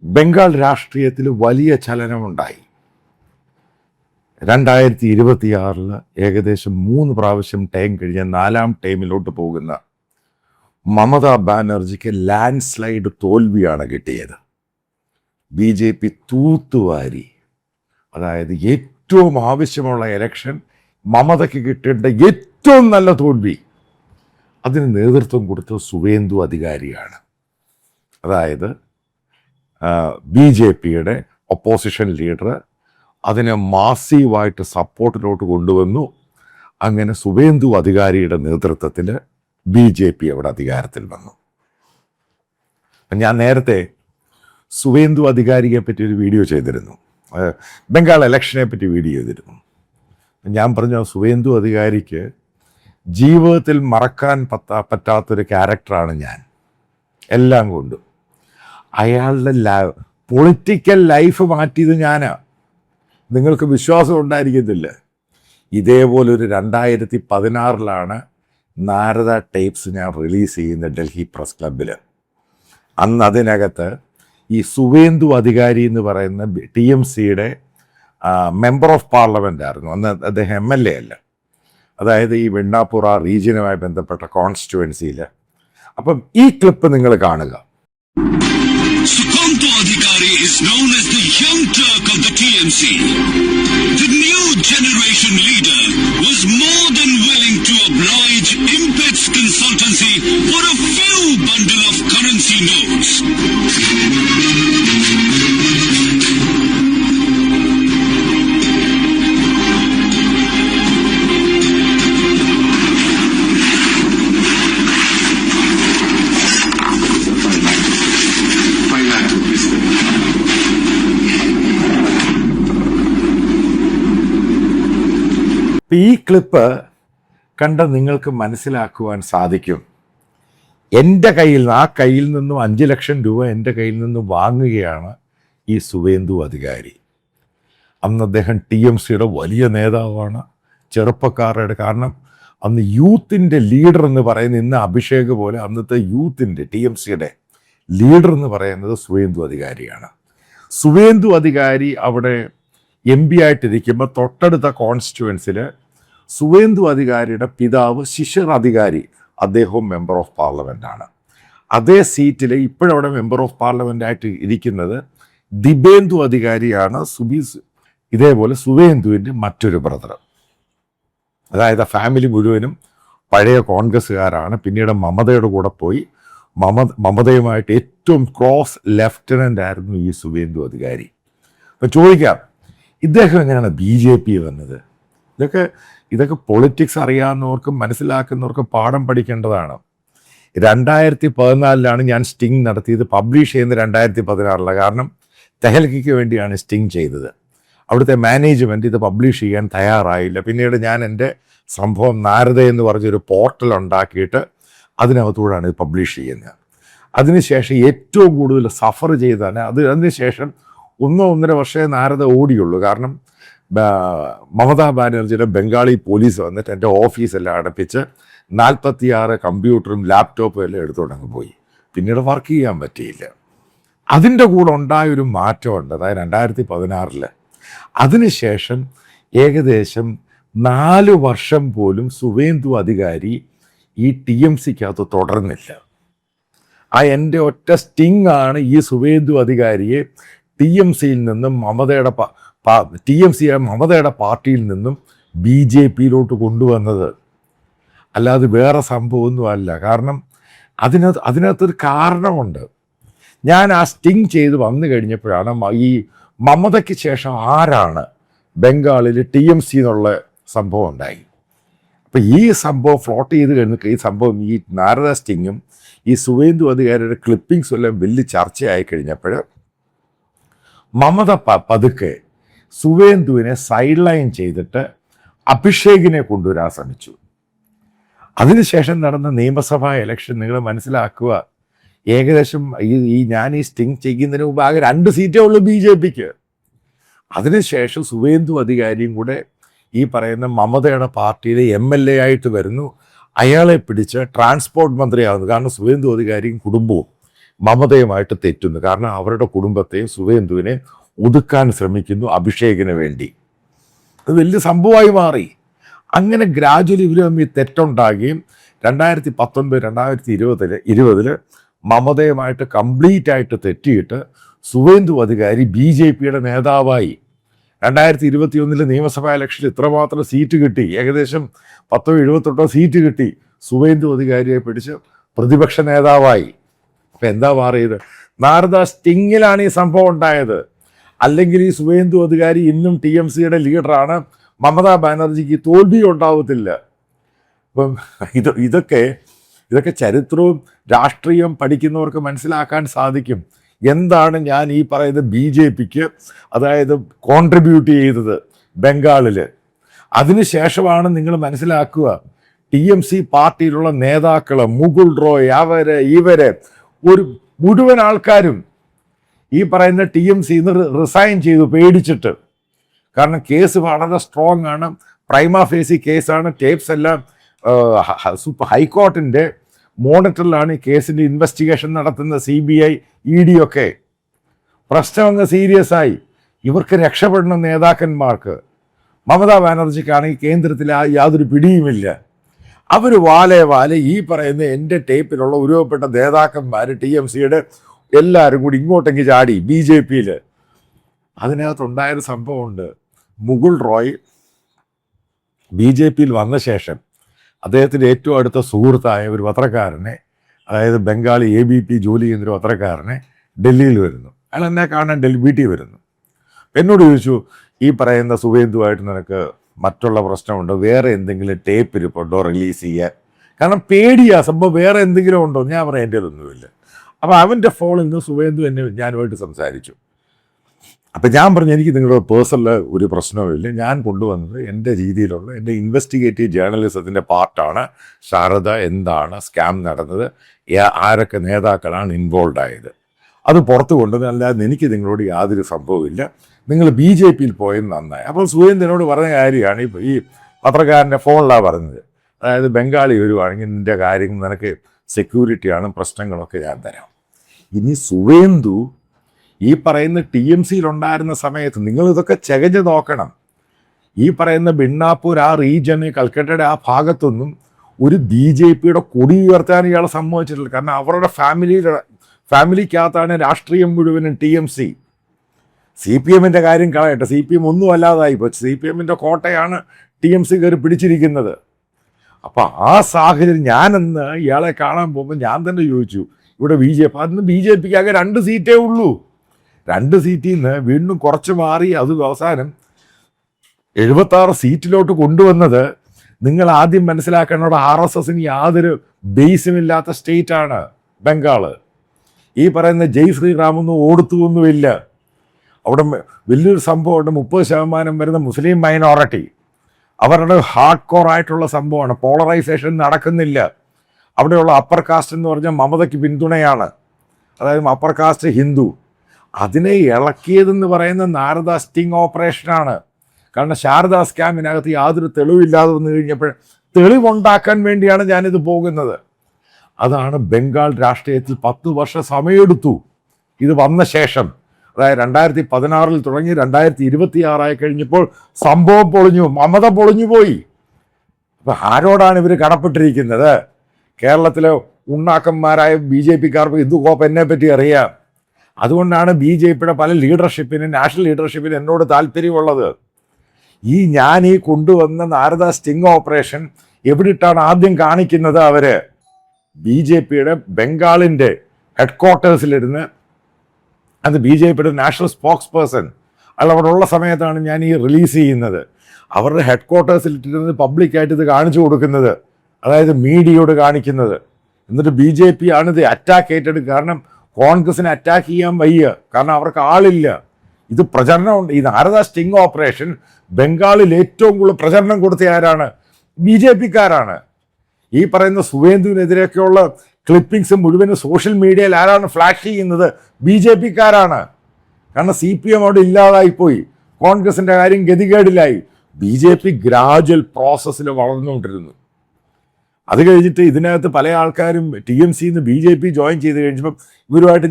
ബംഗാൾ രാഷ്ട്രീയത്തിൽ വലിയ ചലനമുണ്ടായി. 2026 ഏകദേശം 3 പ്രാവശ്യം ടൈം കഴിഞ്ഞ് 4ാം ടൈമിലോട്ട് പോകുന്ന മമതാ ബാനർജിക്ക് ലാൻഡ് സ്ലൈഡ് തോൽവിയാണ് കിട്ടിയത്. BJP തൂത്തുവാരി, അതായത് ഏറ്റവും ആവശ്യമുള്ള ഇലക്ഷൻ മമതയ്ക്ക് കിട്ടേണ്ട ഏറ്റവും നല്ല തോൽവി, അതിന് നേതൃത്വം കൊടുത്ത സുവേന്ദു അധികാരിയാണ്. അതായത് BJPയുടെ ഒപ്പോസിഷൻ ലീഡർ അതിനെ മാസീവായിട്ട് സപ്പോർട്ടിലോട്ട് കൊണ്ടുവന്നു. അങ്ങനെ സുവേന്ദു അധികാരിയുടെ നേതൃത്വത്തിൽ BJP അവിടെ അധികാരത്തിൽ വന്നു. ഞാൻ നേരത്തെ സുവേന്ദു അധികാരിയെ പറ്റി ഒരു വീഡിയോ ചെയ്തിരുന്നു, ബംഗാൾ ഇലക്ഷനെ പറ്റി വീഡിയോ ചെയ്തിരുന്നു. ഞാൻ പറഞ്ഞു, സുവേന്ദു അധികാരിക്ക് ജീവിതത്തിൽ മറക്കാൻ പറ്റാത്തൊരു ക്യാരക്ടറാണ് ഞാൻ, എല്ലാം കൊണ്ടും. അയാളുടെ പൊളിറ്റിക്കൽ ലൈഫ് മാറ്റിയത് ഞാനാണ്. നിങ്ങൾക്ക് വിശ്വാസം ഉണ്ടായിരിക്കത്തില്ല. ഇതേപോലൊരു 2016 നാരദ ടേപ്സ് ഞാൻ റിലീസ് ചെയ്യുന്ന ഡൽഹി പ്രസ് ക്ലബിൽ. അന്ന് അതിനകത്ത് ഈ സുവേന്ദു അധികാരി എന്ന് പറയുന്ന TMCയുടെ മെമ്പർ ഓഫ് പാർലമെൻ്റ് ആയിരുന്നു. അന്ന് അദ്ദേഹം MLA അല്ല, അതായത് ഈ വെണ്ണാപ്പുറ റീജിയനുമായി ബന്ധപ്പെട്ട കോൺസ്റ്റിറ്റ്യുവൻസിയിൽ. അപ്പം ഈ ക്ലിപ്പ് നിങ്ങൾ കാണുക. Sukanto Adhikari is known as the young Turk of the TMC. The new generation leader was more than willing to oblige Impets Consultancy for a few bundle of currency notes. ഈ clip കണ്ട നിങ്ങൾക്ക് മനസ്സിലാക്കുവാൻ സാധിക്കും, എൻ്റെ കയ്യിൽ നിന്നും 5 ലക്ഷം രൂപ എൻ്റെ കയ്യിൽ നിന്നും വാങ്ങുകയാണ് ഈ സുവേന്ദു അധികാരി. അന്ന് അദ്ദേഹം TMCയുടെ വലിയ നേതാവാണ്, ചെറുപ്പക്കാരുടെ. കാരണം അന്ന് യൂത്തിൻ്റെ ലീഡർ എന്ന് പറയുന്ന, ഇന്ന് അഭിഷേക് പോലെ അന്നത്തെ യൂത്തിൻ്റെ TMCയുടെ ലീഡർ എന്ന് പറയുന്നത് സുവേന്ദു അധികാരിയാണ്. സുവേന്ദു അധികാരി അവിടെ MP ആയിട്ടിരിക്കുമ്പോൾ തൊട്ടടുത്ത കോൺസ്റ്റിറ്റ്യുവൻസിൽ സുവേന്ദു അധികാരിയുടെ പിതാവ് ശിശിർ അധികാരി, അദ്ദേഹവും മെമ്പർ ഓഫ് പാർലമെൻ്റാണ്. അതേ സീറ്റിൽ ഇപ്പോഴവിടെ മെമ്പർ ഓഫ് പാർലമെൻ്റായിട്ട് ഇരിക്കുന്നത് ദിബേന്ദു അധികാരിയാണ്, ഇതേപോലെ സുവേന്ദുവിൻ്റെ മറ്റൊരു ബ്രദർ. അതായത് ഫാമിലി മുഴുവനും പഴയ കോൺഗ്രസ്സുകാരാണ്. പിന്നീട് മമതയുടെ കൂടെ പോയി മമതയുമായിട്ട് ഏറ്റവും ക്ലോസ് ലെഫ്റ്റനൻ്റ് ആയിരുന്നു ഈ സുവേന്ദു അധികാരി. അപ്പം ചോദിക്കാം, ഇദ്ദേഹം എങ്ങനെയാണ് BJP വന്നത്? ഇതൊക്കെ പൊളിറ്റിക്സ് അറിയാവുന്നവർക്കും മനസ്സിലാക്കുന്നവർക്കും പാഠം പഠിക്കേണ്ടതാണ്. 2014 ഞാൻ സ്റ്റിങ് നടത്തിയത്, പബ്ലിഷ് ചെയ്യുന്നത് 2016. കാരണം തെഹൽക്കയ്ക്ക് വേണ്ടിയാണ് സ്റ്റിങ് ചെയ്തത്. അവിടുത്തെ മാനേജ്മെൻറ്റ് ഇത് പബ്ലിഷ് ചെയ്യാൻ തയ്യാറായില്ല. പിന്നീട് ഞാൻ എൻ്റെ സംഭവം നാരദ എന്ന് പറഞ്ഞൊരു പോർട്ടൽ ഉണ്ടാക്കിയിട്ട് അതിനകത്തൂടെയാണ് ഇത് പബ്ലിഷ് ചെയ്യുന്നത്. അതിനുശേഷം ഏറ്റവും കൂടുതൽ സഫർ ചെയ്താണ് അതിനുശേഷം 1.5 വർഷമേ നാരദ ഓടിയുള്ളൂ. കാരണം മമതാ ബാനർജിയുടെ ബംഗാളി പോലീസ് വന്നിട്ട് എൻ്റെ ഓഫീസെല്ലാം അടപ്പിച്ച് 46 കമ്പ്യൂട്ടറും ലാപ്ടോപ്പും എല്ലാം എടുത്തുകൊണ്ടങ്ങ് പോയി. പിന്നീട് വർക്ക് ചെയ്യാൻ പറ്റിയില്ല. അതിൻ്റെ കൂടെ ഉണ്ടായൊരു മാറ്റമുണ്ട്, അതായത് 2016. അതിനുശേഷം ഏകദേശം 4 വർഷം പോലും സുവേന്ദു അധികാരി ഈ TMCക്കകത്ത് തുടർന്നില്ല. എൻ്റെ ഒറ്റ സ്റ്റിങ് ആണ് ഈ സുവേന്ദു അധികാരിയെ TMCയിൽ നിന്നും മമതയുടെ പാർട്ടിയിൽ നിന്നും BJPയിലോട്ട് കൊണ്ടുവന്നത്. അല്ലാതെ വേറെ സംഭവമൊന്നുമല്ല. കാരണം അതിനകത്തൊരു കാരണമുണ്ട്. ഞാൻ ആ സ്റ്റിങ് ചെയ്ത് വന്നു കഴിഞ്ഞപ്പോഴാണ് ഈ മമതയ്ക്ക് ശേഷം ആരാണ് ബംഗാളിൽ TMC എന്നുള്ള സംഭവം ഉണ്ടായി. അപ്പം ഈ സംഭവം ഫ്ലോട്ട് ചെയ്ത് കഴിഞ്ഞ ഈ സംഭവം, ഈ നാരദ സ്റ്റിങ്ങും ഈ സുവേന്ദു അധികാരിയുടെ ക്ലിപ്പിങ്സും എല്ലാം വലിയ ചർച്ചയായി കഴിഞ്ഞപ്പോൾ മമത പതുക്കെ സുവേന്ദുവിനെ സൈഡ് ലൈൻ ചെയ്തിട്ട് അഭിഷേകിനെ കൊണ്ടുവരാൻ ശ്രമിച്ചു. അതിനുശേഷം നടന്ന നിയമസഭാ ഇലക്ഷൻ നിങ്ങൾ മനസ്സിലാക്കുക, ഏകദേശം ഞാൻ ഈ സ്റ്റിങ് ചെയ്യുന്നതിന് മുമ്പ് ആകെ 2 സീറ്റേ ഉള്ളൂ BJPക്ക്. അതിനുശേഷം സുവേന്ദു അധികാരിയും കൂടെ ഈ പറയുന്ന മമതയുടെ പാർട്ടിയിലെ MLA ആയിട്ട് വരുന്നു. അയാളെ പിടിച്ച് ട്രാൻസ്പോർട്ട് മന്ത്രിയാകുന്നു. കാരണം സുവേന്ദു അധികാരിയും കുടുംബവും മമതയുമായിട്ട് തെറ്റുന്നു. കാരണം അവരുടെ കുടുംബത്തെയും സുവേന്ദുവിനെ ഒതുക്കാൻ ശ്രമിക്കുന്നു അഭിഷേകിന് വേണ്ടി. അത് വലിയ സംഭവമായി മാറി. അങ്ങനെ ഗ്രാജുവലി ഇവർ തമ്മിൽ തെറ്റുണ്ടാകുകയും 2019-2020 മമതയുമായിട്ട് കംപ്ലീറ്റ് ആയിട്ട് തെറ്റിയിട്ട് സുവേന്ദു അധികാരി BJPയുടെ നേതാവായി. 2021 നിയമസഭാ ഇലക്ഷനിൽ ഇത്രമാത്രം സീറ്റ് കിട്ടി, ഏകദേശം 10-78 സീറ്റ് കിട്ടി. സുവേന്ദു അധികാരിയെ പിടിച്ച് പ്രതിപക്ഷ നേതാവായി. അപ്പം എന്താ മാറിയത്? നാരദ സ്റ്റിങ്ങിലാണ് ഈ സംഭവം ഉണ്ടായത്. അല്ലെങ്കിൽ ഈ സുവേന്ദു അധികാരി ഇന്നും TMCയുടെ ലീഡറാണ്. മമതാ ബാനർജിക്ക് തോൽവി ഉണ്ടാവത്തില്ല. അപ്പം ഇതൊക്കെ ചരിത്രവും രാഷ്ട്രീയവും പഠിക്കുന്നവർക്ക് മനസ്സിലാക്കാൻ സാധിക്കും. എന്താണ് ഞാൻ ഈ പറയുന്ന BJPക്ക് അതായത് കോൺട്രിബ്യൂട്ട് ചെയ്തത് ബംഗാളിൽ. അതിനുശേഷമാണ് നിങ്ങൾ മനസ്സിലാക്കുക TMC പാർട്ടിയിലുള്ള നേതാക്കൾ, മുകുൾ റോയ്, ഇവര് ഒരു മുഴുവൻ ആൾക്കാരും ഈ പറയുന്ന TMCന്ന് റിസൈൻ ചെയ്തു പേടിച്ചിട്ട്. കാരണം കേസ് വളരെ സ്ട്രോങ് ആണ്, പ്രൈമ ഫേസി കേസാണ്. ടേപ്സ് എല്ലാം ഹൈക്കോർട്ടിൻ്റെ മോണിറ്ററിലാണ് ഈ കേസിൻ്റെ ഇൻവെസ്റ്റിഗേഷൻ നടത്തുന്ന CBI ED ഒക്കെ. പ്രശ്നം അങ്ങ് സീരിയസ് ആയി. ഇവർക്ക് രക്ഷപ്പെടുന്ന നേതാക്കന്മാർക്ക്, മമതാ ബാനർജിക്കാണെങ്കിൽ കേന്ദ്രത്തിൽ യാതൊരു പിടിയുമില്ല. അവർ വാലേ ഈ പറയുന്ന എൻ്റെ ടേപ്പിലുള്ള ഉരുവപ്പെട്ട നേതാക്കന്മാർ TMCയുടെ എല്ലാവരും കൂടി ഇങ്ങോട്ടെങ്കിൽ ചാടി BJPയിൽ. അതിനകത്തുണ്ടായൊരു സംഭവമുണ്ട്. മുകുൾ റോയ് BJPയിൽ വന്ന ശേഷം അദ്ദേഹത്തിൻ്റെ ഏറ്റവും അടുത്ത സുഹൃത്തായ ഒരു പത്രക്കാരനെ, അതായത് ബംഗാളി ABP ജോലി ചെയ്യുന്നൊരു പത്രക്കാരനെ ഡൽഹിയിൽ വരുന്നു. അയാൾ എന്നെ കാണാൻ വീട്ടിൽ വരുന്നു. എന്നോട് ചോദിച്ചു, ഈ പറയുന്ന സുവേന്ദുവായിട്ട് നിനക്ക് മറ്റുള്ള പ്രശ്നമുണ്ടോ, വേറെ എന്തെങ്കിലും ടേപ്പ് ഇരിപ്പുണ്ടോ റിലീസ് ചെയ്യാൻ? കാരണം പേടിയാ സംഭവം, വേറെ എന്തെങ്കിലും ഉണ്ടോ? ഞാൻ പറയാം എൻ്റെ ഒന്നുമില്ല. അപ്പോൾ അവൻ്റെ ഫോണിൽ നിന്ന് സുവേന്ദു ഞാനുമായിട്ട് സംസാരിച്ചു. അപ്പം ഞാൻ പറഞ്ഞു, എനിക്ക് നിങ്ങളുടെ പേഴ്സണൽ ഒരു പ്രശ്നവുമില്ല. ഞാൻ കൊണ്ടുവന്നത് എൻ്റെ രീതിയിലുള്ള എൻ്റെ ഇൻവെസ്റ്റിഗേറ്റീവ് ജേർണലിസത്തിൻ്റെ പാർട്ടാണ്. ശാരദ എന്താണ് സ്കാം നടന്നത്, ആരൊക്കെ നേതാക്കളാണ് ഇൻവോൾവ് ആയത്, അത് പുറത്ത് കൊണ്ടുവന്ന്, അല്ലാതെ എനിക്ക് നിങ്ങളോട് യാതൊരു സംഭവമില്ല. നിങ്ങൾ BJPയിൽ പോയത് നന്നായി. അപ്പോൾ സുവേന്ദുവിനോട് പറഞ്ഞ കാര്യമാണ് ഈ പത്രക്കാരൻ്റെ ഫോണിലാണ് പറഞ്ഞത്. അതായത് ബംഗാളി വരുവാണെങ്കിൽ നിൻ്റെ കാര്യങ്ങൾ നിനക്ക് സെക്യൂരിറ്റിയാണ്, പ്രശ്നങ്ങളൊക്കെ ഞാൻ തരാം. ഇനി സുവേന്ദു ഈ പറയുന്ന TMCയിലുണ്ടായിരുന്ന സമയത്ത് നിങ്ങളിതൊക്കെ ചകഞ്ഞ് നോക്കണം. ഈ പറയുന്ന ബിണ്ണാപ്പൂർ ആ റീജിയന്, കൽക്കട്ടയുടെ ആ ഭാഗത്തൊന്നും ഒരു BJPയുടെ കൊടി ഉയർത്താൻ ഇയാൾ സമ്മതിച്ചിട്ടില്ല. കാരണം അവരുടെ ഫാമിലിക്കകത്താണ് രാഷ്ട്രീയം മുഴുവനും TMC. CPMൻ്റെ കാര്യം കളയട്ടെ, CPM ഒന്നും അല്ലാതായി. ഇപ്പോൾ CPMൻ്റെ കോട്ടയാണ് TMC കയറി പിടിച്ചിരിക്കുന്നത്. അപ്പോൾ ആ സാഹചര്യം ഞാനെന്ന് ഇയാളെ കാണാൻ പോകുമ്പോൾ ഞാൻ തന്നെ ചോദിച്ചു, ഇവിടെ അന്ന് BJPക്ക് ആകെ 2 സീറ്റേ ഉള്ളൂ. 2 സീറ്റിൽ നിന്ന് വീണ്ടും കുറച്ച് മാറി അത് അവസാനം 76 സീറ്റിലോട്ട് കൊണ്ടുവന്നത്. നിങ്ങൾ ആദ്യം മനസ്സിലാക്കേണ്ടത് RSSന് യാതൊരു ബേസുമില്ലാത്ത സ്റ്റേറ്റാണ് ബംഗാൾ. ഈ പറയുന്ന ജയ് ശ്രീറാമൊന്നും ഓടുത്തുമൊന്നുമില്ല. അവിടെ വലിയൊരു സംഭവമുണ്ട്. 30% വരുന്ന മുസ്ലിം മൈനോറിറ്റി, അവരുടെ ഹാർഡ് കോർ ആയിട്ടുള്ള സംഭവമാണ്. പോളറൈസേഷൻ നടക്കുന്നില്ല. അവിടെയുള്ള അപ്പർ കാസ്റ്റ് എന്ന് പറഞ്ഞാൽ മമതയ്ക്ക് പിന്തുണയാണ്. അതായത് അപ്പർ കാസ്റ്റ് ഹിന്ദു. അതിനെ ഇളക്കിയതെന്ന് പറയുന്ന നാരദ സ്റ്റിംഗ് ഓപ്പറേഷനാണ്. കാരണം ശാരദാ സ്കാമിനകത്ത് യാതൊരു തെളിവില്ലാതെ വന്നു കഴിഞ്ഞപ്പോൾ തെളിവുണ്ടാക്കാൻ വേണ്ടിയാണ് ഞാനിത് പോകുന്നത്. അതാണ് ബംഗാൾ രാഷ്ട്രീയത്തിൽ 10 വർഷം സമയമെടുത്തു ഇത് വന്ന ശേഷം. അതായത് 2016 തുടങ്ങി 2026 കഴിഞ്ഞപ്പോൾ സംഭവം പൊളിഞ്ഞു, മമത പൊളിഞ്ഞു പോയി. അപ്പം ആരോടാണ് ഇവർ കടപ്പെട്ടിരിക്കുന്നത്? കേരളത്തിലെ ഉണ്ണാക്കന്മാരായ BJPക്കാർക്ക് ഇത് എന്നെ പറ്റി അറിയാം. അതുകൊണ്ടാണ് BJPയുടെ പല ലീഡർഷിപ്പിന്, നാഷണൽ ലീഡർഷിപ്പിന് എന്നോട് താല്പര്യമുള്ളത്. ഞാൻ കൊണ്ടുവന്ന നാരദ സ്റ്റിംഗ് ഓപ്പറേഷൻ എവിടിട്ടാണ് ആദ്യം കാണിക്കുന്നത്? അവർ BJPയുടെ ബംഗാളിൻ്റെ ഹെഡ്ക്വാർട്ടേഴ്സിലിരുന്ന്, അത് BJPയുടെ നാഷണൽ സ്പോക്സ് പേഴ്സൺ അയാൾ അവിടെ ഉള്ള സമയത്താണ് ഞാൻ റിലീസ് ചെയ്യുന്നത്. അവരുടെ ഹെഡ്ക്വാർട്ടേഴ്സിലിട്ടിരുന്നത് പബ്ലിക്കായിട്ട് ഇത് കാണിച്ചു കൊടുക്കുന്നത്, അതായത് മീഡിയയോട് കാണിക്കുന്നത്. എന്നിട്ട് BJP ആണിത് അറ്റാക്ക് ഏറ്റെടുക്കുക. കാരണം കോൺഗ്രസിനെ അറ്റാക്ക് ചെയ്യാൻ വയ്യ, കാരണം അവർക്ക് ആളില്ല. ഇത് പ്രചരണമുണ്ട്. ഈ നാരദ സ്റ്റിംഗ് ഓപ്പറേഷൻ ബംഗാളിൽ ഏറ്റവും കൂടുതൽ പ്രചരണം കൊടുത്ത ആരാണ്? BJPക്കാരാണ്. ഈ പറയുന്ന സുവേന്ദുവിനെതിരെയൊക്കെയുള്ള ക്ലിപ്പിങ്സ് മുഴുവനും സോഷ്യൽ മീഡിയയിൽ ആരാണ് ഫ്ലാഷ് ചെയ്യുന്നത്? BJPക്കാരാണ്. കാരണം CPM അവിടെ ഇല്ലാതായിപ്പോയി, കോൺഗ്രസിൻ്റെ കാര്യം ഗതികേടിലായി. BJP ഗ്രാജുവൽ പ്രോസസ്സിൽ വളർന്നുകൊണ്ടിരുന്നു. അത് കഴിഞ്ഞിട്ട് ഇതിനകത്ത് പല ആൾക്കാരും TMC നിന്ന് BJP ജോയിൻ ചെയ്ത് കഴിഞ്ഞപ്പം ഇവരുമായിട്ട്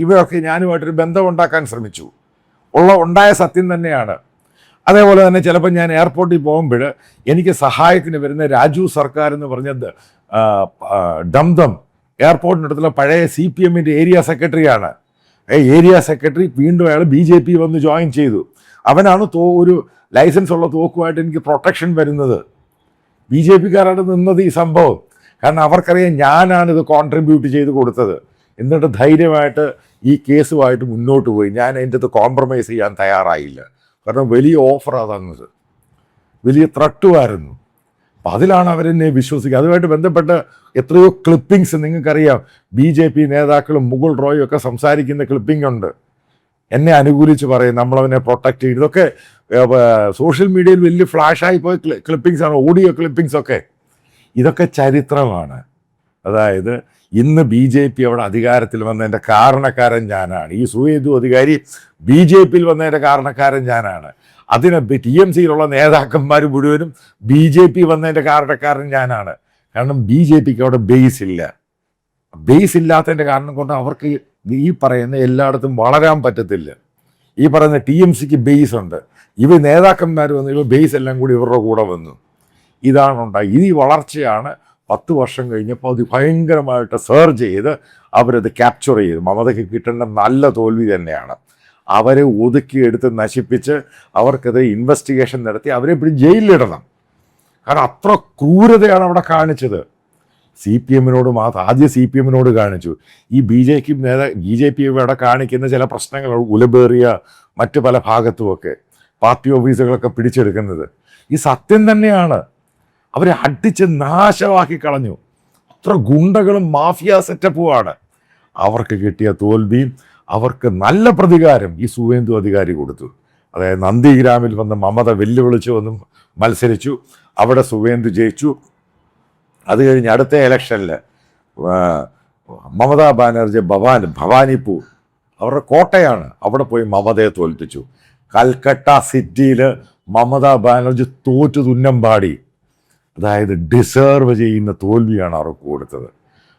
ഇവരൊക്കെ ഞാനുമായിട്ടൊരു ബന്ധം ഉണ്ടാക്കാൻ ശ്രമിച്ചു. ഉണ്ടായ സത്യം തന്നെയാണ്. അതേപോലെ തന്നെ ചിലപ്പോൾ ഞാൻ എയർപോർട്ടിൽ പോകുമ്പോൾ എനിക്ക് സഹായത്തിന് വരുന്ന രാജു സർക്കാർ എന്ന് പറഞ്ഞ ഡംദം എയർപോർട്ടിനടുത്തുള്ള പഴയ CPMൻ്റെ ഏരിയ സെക്രട്ടറിയാണ്. ഏരിയ സെക്രട്ടറി വീണ്ടും അയാൾ BJP വന്ന് ജോയിൻ ചെയ്തു. അവനാണ് ഒരു ലൈസൻസ് ഉള്ള തോക്കുമായിട്ട് എനിക്ക് പ്രൊട്ടക്ഷൻ വരുന്നത്. BJPക്കാരാണ് നിന്നത് ഈ സംഭവം. കാരണം അവർക്കറിയാം ഞാനാണിത് കോൺട്രിബ്യൂട്ട് ചെയ്ത് കൊടുത്തത്. എന്നിട്ട് ധൈര്യമായിട്ട് ഈ കേസുമായിട്ട് മുന്നോട്ട് പോയി. ഞാൻ അതിൻ്റെ അത് കോംപ്രമൈസ് ചെയ്യാൻ തയ്യാറായില്ല. കാരണം വലിയ ഓഫറാണ് തന്നത്, വലിയ ത്രട്ടുമായിരുന്നു. അപ്പം അതിലാണ് അവരെന്നെ വിശ്വസിക്കുക. അതുമായിട്ട് ബന്ധപ്പെട്ട എത്രയോ ക്ലിപ്പിങ്സ് നിങ്ങൾക്കറിയാം. BJP നേതാക്കളും മുകുൾ റോയും ഒക്കെ സംസാരിക്കുന്ന ക്ലിപ്പിംഗ് ഉണ്ട്. എന്നെ അനുകൂലിച്ച് പറയും, നമ്മളവനെ പ്രൊട്ടക്റ്റ് ചെയ്യും. ഇതൊക്കെ സോഷ്യൽ മീഡിയയിൽ വലിയ ഫ്ലാഷായി പോയ ക്ലിപ്പിങ്സ് ആണ്, ഓഡിയോ ക്ലിപ്പിങ്സ് ഒക്കെ. ഇതൊക്കെ ചരിത്രമാണ്. അതായത് ഇന്ന് BJP അവിടെ അധികാരത്തിൽ വന്നതിൻ്റെ കാരണക്കാരൻ ഞാനാണ്. ഈ സുവേന്ദു അധികാരി BJPയിൽ വന്നതിൻ്റെ കാരണക്കാരൻ ഞാനാണ്. അതിന് TMCയിലുള്ള നേതാക്കന്മാർ മുഴുവനും BJP വന്നതിൻ്റെ കാരണക്കാരൻ ഞാനാണ്. കാരണം BJPക്ക് അവിടെ ബേസ് ഇല്ല. ബേസ് ഇല്ലാത്തതിൻ്റെ കാരണം കൊണ്ട് അവർക്ക് ഈ പറയുന്ന എല്ലായിടത്തും വളരാൻ പറ്റത്തില്ല. ഈ പറയുന്ന TMCക്ക് ബേസ് ഉണ്ട്. ഇവർ നേതാക്കന്മാർ വന്നു, ഇവർ ബേസ് എല്ലാം കൂടി ഇവരുടെ കൂടെ വന്നു. ഇതാണ് ഉണ്ടായി. ഈ വളർച്ചയാണ് 10 വർഷം കഴിഞ്ഞപ്പോൾ അത് ഭയങ്കരമായിട്ട് സർജ് ചെയ്ത് അവരത് ക്യാപ്ചർ ചെയ്തു. മമതയ്ക്ക് കിട്ടേണ്ട നല്ല തോൽവി തന്നെയാണ്. അവരെ ഒതുക്കിയെടുത്ത് നശിപ്പിച്ച് അവർക്കെതിരെ ഇൻവെസ്റ്റിഗേഷൻ നടത്തി അവരെ ഇപ്പോൾ ജയിലിലിടണം. കാരണം അത്ര ക്രൂരതയാണ് അവിടെ കാണിച്ചത്. CPMനോട് മാത്രം ആദ്യം CPMനോട് കാണിച്ചു. ഈ BJP ഇവിടെ കാണിക്കുന്ന ചില പ്രശ്നങ്ങൾ ഉലബേറിയ മറ്റ് പല ഭാഗത്തുമൊക്കെ പാർട്ടി ഓഫീസുകളൊക്കെ പിടിച്ചെടുക്കുന്നത് ഈ സത്യം തന്നെയാണ്. അവരെ അടിച്ച് നാശമാക്കി കളഞ്ഞു. അത്ര ഗുണ്ടകളും മാഫിയ സെറ്റപ്പുമാണ്. അവർക്ക് കിട്ടിയ തോൽവിയും അവർക്ക് നല്ല പ്രതികാരം ഈ സുവേന്ദു അധികാരി കൊടുത്തു. അതായത് നന്ദിഗ്രാമിൽ വന്ന് മമത വെല്ലുവിളിച്ചു വന്ന് മത്സരിച്ചു. അവിടെ സുവേന്ദു ജയിച്ചു. അത് കഴിഞ്ഞ് അടുത്ത ഇലക്ഷനിൽ മമതാ ബാനർജി ഭവാനിപ്പൂർ അവരുടെ കോട്ടയാണ്, അവിടെ പോയി മമതയെ തോൽപ്പിച്ചു. കൽക്കട്ട സിറ്റിയിൽ മമതാ ബാനർജി തോറ്റു തുന്നം പാടി. അതായത് ഡിസേർവ് ചെയ്യുന്ന തോൽവിയാണ് അവർക്ക് കൊടുത്തത്.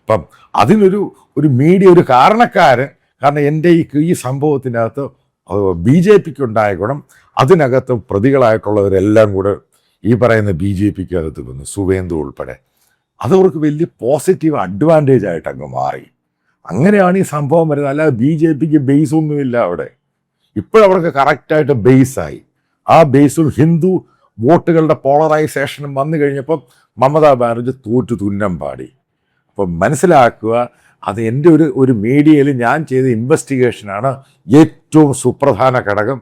അപ്പം അതിനൊരു മീഡിയ ഒരു കാരണക്കാരൻ. കാരണം എൻ്റെ ഈ സംഭവത്തിനകത്ത് BJPക്ക് ഉണ്ടായ ഗുണം അതിനകത്ത് പ്രതികളായിട്ടുള്ളവരെല്ലാം കൂടെ ഈ പറയുന്ന BJPക്ക് അകത്ത് വന്നു, സുവേന്ദു ഉൾപ്പെടെ. അതവർക്ക് വലിയ പോസിറ്റീവ് അഡ്വാൻറ്റേജ് ആയിട്ട് അങ്ങ് മാറി. അങ്ങനെയാണ് ഈ സംഭവം വരുന്നത്. അല്ലാതെ BJPക്ക് ബേസ് ഒന്നുമില്ല അവിടെ. ഇപ്പോഴവർക്ക് കറക്റ്റായിട്ട് ബേസായി. ആ ബേസിൽ ഹിന്ദു വോട്ടുകളുടെ പോളറൈസേഷനും വന്നു കഴിഞ്ഞപ്പം മമതാ ബാനർജി തോറ്റു തുന്നം പാടി. അപ്പം മനസ്സിലാക്കുക, അത് എൻ്റെ ഒരു മീഡിയയിൽ ഞാൻ ചെയ്ത ഇൻവെസ്റ്റിഗേഷനാണ് ഏറ്റവും സുപ്രധാന ഘടകം.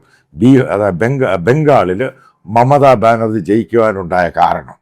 ബംഗാളിൽ മമതാ ബാനർജി ജയിക്കുവാനുണ്ടായ കാരണം.